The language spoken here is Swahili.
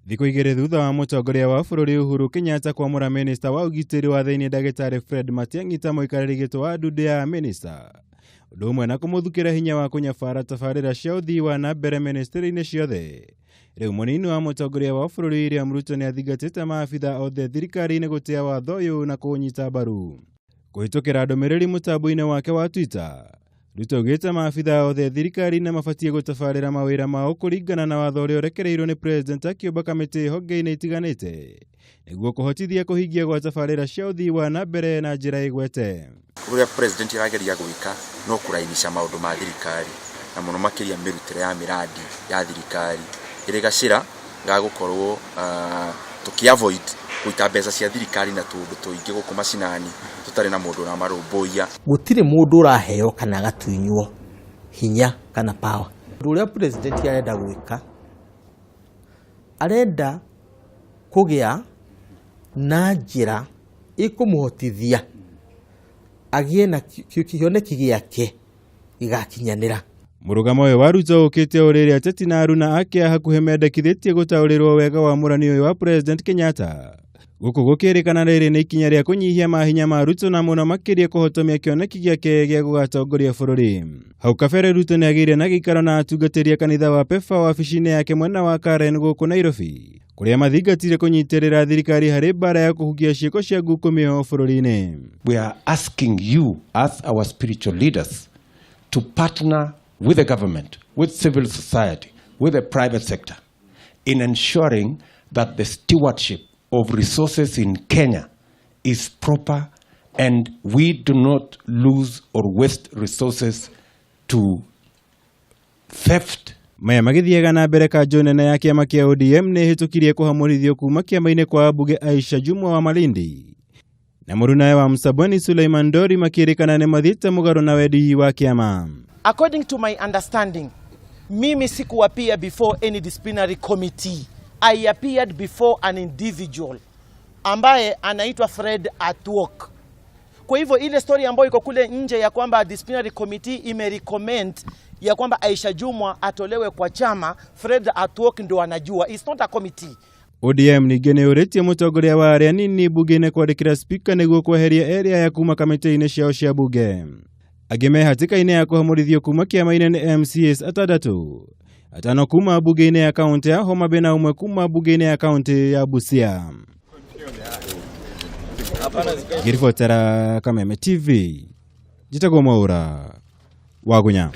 Thikũ igĩrĩ thutha wa mũtongoria wa bũrũri Uhuru Kenyatta kwamũra minista wa ũgitĩri wa thĩinĩ Ndagĩtarĩ Fred Matiang'i ta mũikarĩri gĩtĩ wa nduthi ya minista. Ũndũ ũmwe na kũmũthukĩra hinya wa kũnyabara tabarĩra cia ũthii wa na mbere ministry-inĩ ciothe. Rĩu mũnini wa mũtongoria wa bũrũri William Ruto nĩ athingatĩte maabitha othe thirikari-inĩ gũtĩa watho ũyũ na kũũnyita mbaru. Kũhĩtũkĩra ndũmĩrĩri mũtambo-inĩ wake wa Twitter, Ruto augĩte maabitha othe thirikari-inĩ mabatiĩ gũtabarĩra mawĩra mao kũringana na watho ũrĩa ũrekereirio nĩ president akĩũmba kamĩtĩ honge-inĩ itiganĩte nĩguo kũhotithia kũhingia gwa tabarĩra cia ũthii wa na mbere na njĩra ĩgwete. Ũrĩa president arageria gwĩka no kũrainisha maũndũ ma thirikari na mũno makĩria mĩrutĩre ya miradi ya thirikari ĩrĩ gacĩra ga gũkorwo tũkĩavoid gũita mbeca cia thirikari na tũndũ tũingĩ gũkũ macinani tũtarĩ na mũndũ ũramarũmbũiya. Gũtirĩ mũndũ ũraheo kana gatunywo hinya kana power. Ũndũ ũrĩa president arenda gwĩka, arenda kũgĩa na njĩra ĩkũmũhotithia agĩe na kĩoneki gĩake gĩgakinyanĩra. Mũrũgamo ũyũ wa Ruto ũkĩte ũrĩrĩ ateti na aruna ake hakuhĩ mendekithĩtie gũtaũrĩrwo wega wa mũrani ũyũ wa president Kenyatta. Gũkũ gũkĩrĩkana rĩrĩ nĩ ikinya rĩa kũnyihia mahinya ma Ruto na mũno makĩria kũhotomia kĩoneki gĩake gĩa gũgatongoria bũrũri. Hau kabere Ruto nĩ agĩire na gĩikaro na atungatĩri a kanitha wa PEPFAR wabici-inĩ yake mwena wa Karen gũkũ Nairobi, kũrĩa mathingatire kũnyitĩrĩra thirikari harĩ mbara ya kũhukia ciĩko cia ngukumio bũrũri-inĩ. We are asking you as our spiritual leaders to partner with the government, with civil society, with the private sector in ensuring that the stewardship of resources in Kenya is proper and we do not lose or waste resources to theft. Maya magĩthiaga na mbere kanjũ nene ya kĩama kĩa ODM nĩ hĩtũkirie kũhamũrithio kuma kĩama-inĩ kwa ambunge Aisha Jumwa wa Malindi na mũrunawe wa Msabweni Suleiman Dori makĩrĩkana nĩ mathiĩte mũgarũ na wendi wa kĩama. According to my understanding, mimi sikuappear before any disciplinary committee. I appeared before an individual ambaye anaitwa Fred Atuok. Kwa hivyo ile story ambayo iko kule nje ya kwamba disciplinary committee imerecommend ya kwamba Aisha Jumwa atolewe kwa chama, Fred Atuok ndo anajua. It's not a committee. ODM ningĩ nĩ ũrĩtie mũtongoria wa arĩa nini bunge-inĩ kwandĩkĩra speaker nĩguo kweheria area ya kuma kamĩtĩ-inĩ ciao cia bunge. Angĩ me hatĩka-inĩ ya kũhamũrithio kuma kĩama-inĩ nĩ MCAs atandatũ, atano kuma bunge-inĩ ya kaunti ya Homa Bay na ũmwe kuma bunge-inĩ ya kaunti ya Busia. Ngĩribotera Kameme TV, njĩtagwo Mwaura wa Gunya.